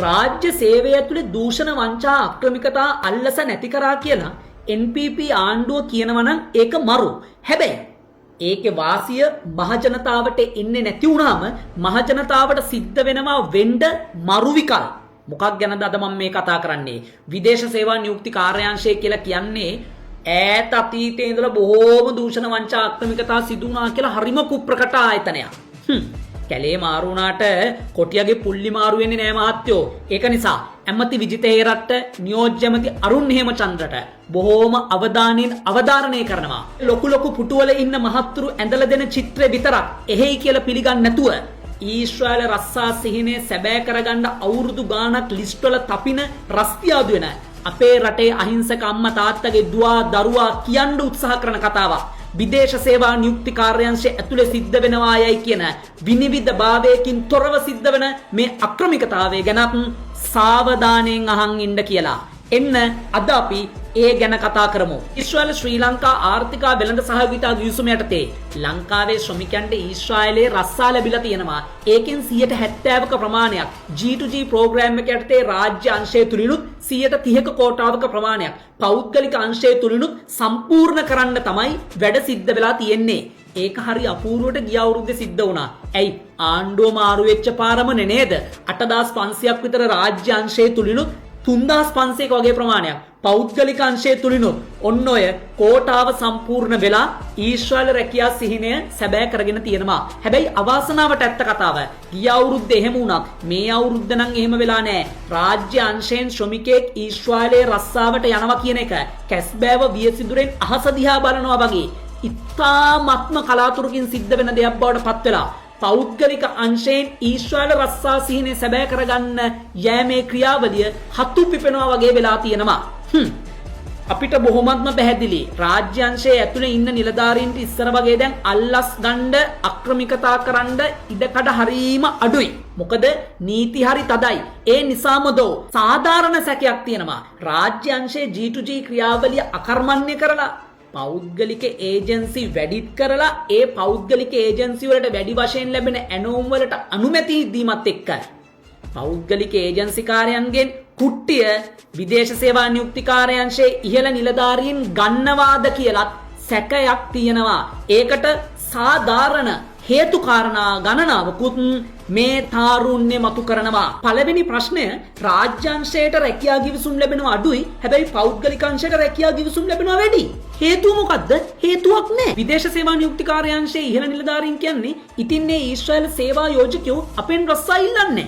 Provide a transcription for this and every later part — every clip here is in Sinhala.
රාජ්‍ය සේවය ඇතුලේ දූෂණ වංචා අක්‍රමිකතා අල්ලස නැති කරා කියලා NPP ආණ්ඩුව කියනවා නම් ඒක මරු. හැබැයි ඒකේ වාසිය මහජනතාවට එන්නේ නැති වුණාම මහජනතාවට සිද්ධ වෙනවා වෙන්න මරු විකල්. මොකක් ගැනද අද මම මේ කතා කරන්නේ? විදේශ සේවා නියුක්ති කාර්යාංශය කියලා කියන්නේ ඈත අතීතයේ ඉඳලා බොහෝම දූෂණ වංචා අක්‍රමිකතා සිදු වුණා කියලා හරිම කුප්‍රකට ආයතනයක්. කැලේ මාරු වුණාට කොටියගේ පුල්ලි මාරු වෙන්නේ නෑ මහත්තයෝ. ඒක නිසා ඇමති විජිත හේරත්ට නියෝජ්‍යමති අරුන් හේමචන්ද්‍රට බොහෝම අවධානයෙන් අවධාරණය කරනවා. ලොකු ලොකු පුටුවල ඉන්න මහත්තුරු ඇඳලා දෙන චිත්‍රය විතරක් එහෙයි කියලා පිළිගන්නේ නැතුව ඊශ්‍රායල රස්සා සිහිනේ සැබෑ කරගන්න අවුරුදු ගාණක් ලිස්ට් වල තපින රස්තියාදු වෙන අපේ රටේ අහිංසක අම්මා තාත්තගේ දුවා දරුවා කියන්න උත්සාහ කරන කතාවක්. විදේශ සේවා නියුක්ති කාර්යාංශය ඇතුලේ සිද්ධ වෙනවා යයි කියන විනිවිද භාවයකින් තොරව සිද්ධ වෙන මේ අක්‍රමිකතාවය ගැනත් සාවධානයෙන් අහන් ඉන්න කියලා. එන්න අද අපි ඒ ගැන කතා කරමු. ඊශ්‍රායල ශ්‍රී ලංකා ආර්ථික වෙළඳ සහයෝගිතා ගිවිසුම යටතේ ලංකාවේ ශ්‍රමිකයන්ට ඊශ්‍රායලයේ රස්සා ලැබිලා තියෙනවා. ඒකෙන් 70%ක ප්‍රමාණයක් G2G ප්‍රෝග්‍රෑම් එක යටතේ රාජ්‍ය අංශය තුලිනුත් 30%ක කෝටාවක ප්‍රමාණයක් පෞද්ගලික අංශය තුලිනුත් සම්පූර්ණ කරන්න තමයි වැඩ සිද්ධ වෙලා තියෙන්නේ. ඒක හරි අපූර්වට ගිය අවුරුද්දේ සිද්ධ වුණා. ඇයි ආණ්ඩුව මාරු වෙච්ච පාරම නේද? 8500ක් විතර රාජ්‍ය අංශය තුලිනුත් 3500ක වගේ ප්‍රමාණයක් පෞද්ගලික අංශය තුලිනුත් ඔන්න ඔය කෝටාව සම්පූර්ණ වෙලා ඊශ්‍රායල රැකියා සිහිනය සැබෑ කරගෙන තියෙනවා. හැබැයි අවාසනාවට ඇත්ත කතාව ගිය අවුරුද්දේ එහෙම වුණා. මේ අවුරුද්ද නම් එහෙම වෙලා නැහැ. රාජ්‍ය අංශයෙන් ශ්‍රමිකයෙක් ඊශ්‍රායලයේ රස්සාවට යනවා කියන එක කැස්බෑව වියසිදුරෙන් අහස දිහා බලනවා වගේ ඉතාමත්ම කලාතුරකින් සිද්ධ වෙන දෙයක් බවට පත් වෙලා පෞද්ගලික අංශයෙන් ඊශ්‍රායල රස්සා සිහිනේ සැබෑ කරගන්න යෑමේ ක්‍රියාවලිය හතු පිපෙනවා වගේ වෙලා තියෙනවා. අපිට බොහොමත්ම පැහැදිලි රාජ්‍ය අංශයේ ඇතුලේ ඉන්න නිලධාරීන්ට ඉස්සර වගේ දැන් අල්ලස් ගන්න අක්‍රමිකතා කරන්න ඉඩකඩ හරීම අඩුයි. මොකද නීති හරි තදයි. ඒ නිසාම දෝ සාධාරණ සැකයක් තියෙනවා. රාජ්‍ය අංශයේ G2G ක්‍රියාවලිය අකර්මණ්‍ය කරලා පෞද්ගලික ඒජන්සි වැඩිත් කරලා ඒ පෞද්ගලික ඒජන්සි වලට වැඩි වශයෙන් ලැබෙන ඇනෝම් වලට අනුමැති දීමත් එක්ක පෞද්ගලික ඒජන්සි කාර්යයන්ගෙන් කුට්ටිය විදේශ සේවා නියුක්ති කාර්යාංශයේ ඉහළ නිලධාරීන් ගන්නවාද කියලත් සැකයක් තියෙනවා. ඒකට සාධාරණ හේතු කාරණා ගණනාවකුත් මේ තාරුණ්‍ය මතු කරනවා. පළවෙනි ප්‍රශ්නය රාජ්‍යාංශයට රැකියා ගිවිසුම් ලැබෙනවා අඩුයි. හැබැයි පෞද්ගලික අංශයට රැකියා ගිවිසුම් ලැබෙනවා වැඩි. හේතුව මොකද්ද? හේතුවක් නැහැ. විදේශ සේවා නියුක්ති කාර්යාංශයේ ඉහළ නිලධාරීන් කියන්නේ ඉතින් මේ ඊශ්‍රායල සේවා යෝජකයෝ අපෙන් රස්සා ඉල්ලන්නේ.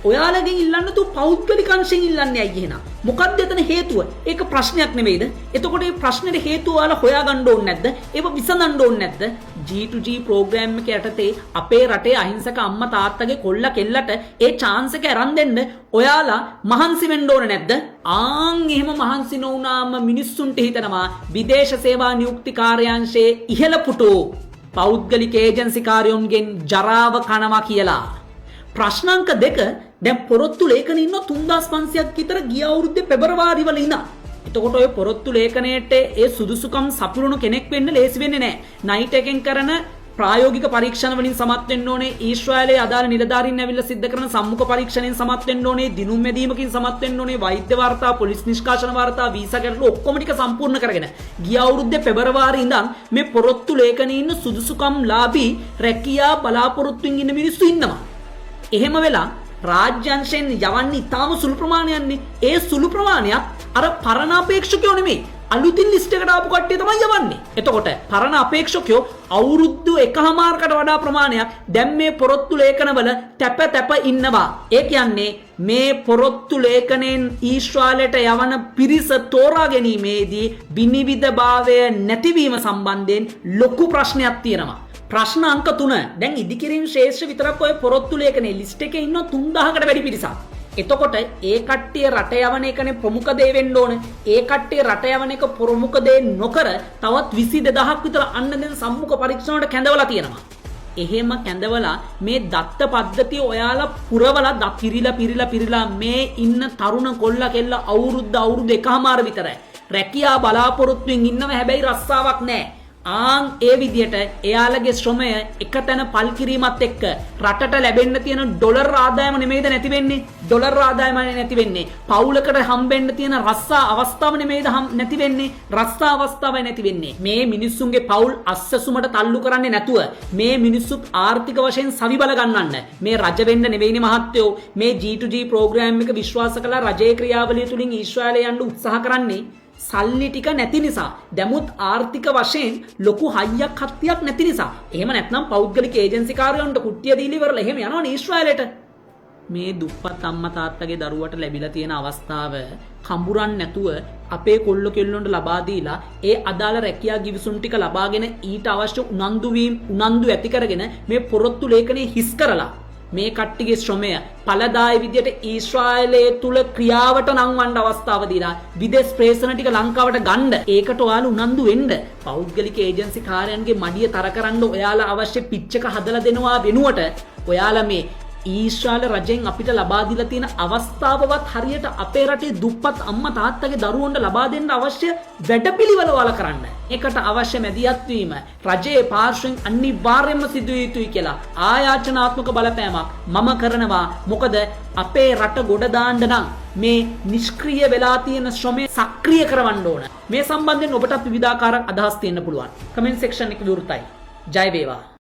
ඔයාලගෙන් ඉල්ලන්න තු පෞද්ගලික අංශයෙන් ඉල්ලන්නේ ඇයි එහෙනම්? මොකක්ද එතන හේතුව? ඒක ප්‍රශ්නයක් නෙවෙයිද? එතකොට මේ ප්‍රශ්නෙට හේතුව ඔයාලා හොයාගන්න ඕනේ නැද්ද? ඒව විසඳන්න ඕනේ නැද්ද? G2G ප්‍රෝග්‍රෑම් එක යටතේ අපේ රටේ අහිංසක අම්මා තාත්තගේ කොල්ල කෙල්ලට ඒ chance එක අරන් දෙන්න ඔයාලා මහන්සි වෙන්න ඕනේ නැද්ද? ආන් එහෙම මහන්සි නොවුනාම මිනිස්සුන්ට හිතනවා විදේශ සේවා නියුක්ති කාර්යාංශයේ ඉහළ පුටු පෞද්ගලික ඒජන්සි කාර්යොන්ගෙන් ජරාව කනවා කියලා. ප්‍රශ්නාංක 2 දැන් පොරොත්තු ලේඛන ඉන්න 3500ක් විතර ගිය අවුරුද්දේ පෙබරවාරි වල ඉනා. එතකොට ඔය පොරොත්තු ලේඛනයේට ඒ සුදුසුකම් සපුරන කෙනෙක් වෙන්න ලේසි වෙන්නේ නැහැ. නයිට් එකෙන් කරන ප්‍රායෝගික පරීක්ෂණ වලින් සමත් වෙන්න ඕනේ. ඊශ්‍රායලයේ අදාළ නිලධාරීන් ඇවිල්ලා සිද්ධ කරන සම්මුඛ පරීක්ෂණයෙන් සමත් වෙන්න ඕනේ. දිනුම් මැදීමකින් සමත් වෙන්න ඕනේ. වෛද්‍ය වාර්තා, පොලිස් නිෂ්කාශන වාර්තා, වීසා ගැටළු ඔක්කොම ටික සම්පූර්ණ කරගෙන ගිය අවුරුද්දේ පෙබරවාරි ඉඳන් මේ පොරොත්තු ලේඛනයේ ඉන්න සුදුසුකම් ලාභී රැකියා බලාපොරොත්තුෙන් ඉන්න මිනිස්සු ඉන්නවා. එහෙම වෙලා රාජ්‍යංශයෙන් යවන්නේ ඉතාම සුළු ප්‍රමාණයක්නේ. ඒ සුළු ප්‍රමාණයක් අර පරණ අපේක්ෂකයෝ නෙමෙයි. අලුතින් ලිස්ට් එකට ආපු කට්ටිය තමයි යවන්නේ. එතකොට පරණ අපේක්ෂකයෝ අවුරුදු එකහමාරකට වඩා ප්‍රමාණයක් දැන් මේ පොරොත්තු ලේඛනවල තැප ඉන්නවා. ඒ කියන්නේ මේ පොරොත්තු ලේඛනයෙන් ඊශ්‍රායලයට යවන පිරිස තෝරා ගැනීමේදී විනිවිදභාවය නැතිවීම සම්බන්ධයෙන් ලොකු ප්‍රශ්නයක් තියෙනවා. ප්‍රශ්න අංක 3 දැන් ඉදිකිරීම ශේෂ්ත්‍ර විතරක් ඔය පොරොත්තු ලේඛනයේ ලිස්ට් එකේ ඉන්න 3000කට වැඩි පිරිසක්. එතකොට ඒ කට්ටිය රට යවන එකනේ ප්‍රමුඛ දේ වෙන්න ඕන. ඒ කට්ටිය රට යවන එක ප්‍රමුඛ දේ නොකර තවත් 22000ක් විතර අන්න දැන් සම්මුඛ පරීක්ෂණ වලට කැඳවලා තියෙනවා. එහෙම කැඳවලා මේ දත්ත පද්ධතිය ඔයාලා පුරවලා පිරිලා මේ ඉන්න තරුණ කොල්ල කෙල්ල අවුරුද්ද එකමාර විතරයි. රැකියා බලාපොරොත්තුෙන් ඉන්නව හැබැයි රස්සාවක් නැහැ. ආන් ඒ විදියට එයාලගේ ශ්‍රමය එක තැන පල් කිරීමත් එක්ක රටට ලැබෙන්න තියෙන ඩොලර් ආදායම නෙමෙයිද නැති වෙන්නේ? ඩොලර් ආදායම නැති වෙන්නේ. පවුලකට හම්බෙන්න තියෙන රස්සා අවස්ථාව නෙමෙයිද නැති වෙන්නේ? රස්සා අවස්ථාවයි නැති වෙන්නේ. මේ මිනිස්සුන්ගේ පවුල් අස්සසුමට තල්ලු කරන්නේ නැතුව මේ මිනිස්සුත් ආර්ථික වශයෙන් සවි බල ගන්නන්න. මේ රජ වෙන්න නෙවෙයිනේ මහත්තයෝ. මේ G2G ප්‍රෝග්‍රෑම් එක විශ්වාස කළා රජයේ ක්‍රියාවලිය තුලින් ඊශ්‍රායලය යන්න උත්සාහ කරන්නේ. සල්ලි ටික නැති නිසා දැමුත් ආර්ථික වශයෙන් ලොකු හයියක් හත්තියක් නැති නිසා. එහෙම නැත්නම් පෞද්ගලික ඒජන්සි කාර්යයන්ට කුට්ටිය දීලා ඉවරලා එහෙම යනවනේ ඊශ්‍රායලයට. මේ දුප්පත් අම්මා තාත්තගේ දරුවට ලැබිලා තියෙන අවස්ථාව කඹුරන් නැතුව අපේ කොල්ල කෙල්ලොන්ට ලබා දීලා ඒ අදාළ රැකියා ගිවිසුම් ටික ලබාගෙන ඊට අවශ්‍ය උනන්දු ඇති කරගෙන මේ පොරොත්තු ලේඛනයේ හිස් කරලා මේ කට්ටිගේ ශ්‍රමය ඵලදායි විදියට ඊශ්‍රායලයේ තුල ක්‍රියාවට නංවන්න අවස්ථාව දීලා විදේශ ප්‍රේෂණ ටික ලංකාවට ගන්න. ඒකට ඔයාලා උනන්දු වෙන්න. පෞද්ගලික ඒජන්සි කාර්යයන්ගේ මඩිය තර කරන්න ඔයාලා අවශ්‍ය පිච් එක හදලා දෙනවා වෙනුවට ඔයාලා මේ ඊශ්‍රායල රජෙන් අපිට ලබා දීලා තියෙන අවස්ථාවවත් හරියට අපේ රටේ දුප්පත් අම්මා තාත්තගේ දරුවන්ට ලබා දෙන්න අවශ්‍ය වැඩපිළිවෙල වල කරන්න. ඒකට අවශ්‍ය මැදිහත් වීම රජයේ පාර්ශ්වයෙන් අනිවාර්යයෙන්ම සිදු විය යුතුයි කියලා ආයාචනාත්මක බලපෑමක් මම කරනවා. මොකද අපේ රට ගොඩ දාන්න නම් මේ නිෂ්ක්‍රීය වෙලා තියෙන ශ්‍රමය සක්‍රිය කරවන්න ඕන. මේ සම්බන්ධයෙන් ඔබට විවිධාකාර අදහස් තියෙන්න පුළුවන්. කමෙන්ට් සෙක්ෂන් එක විවෘතයි. ජය වේවා.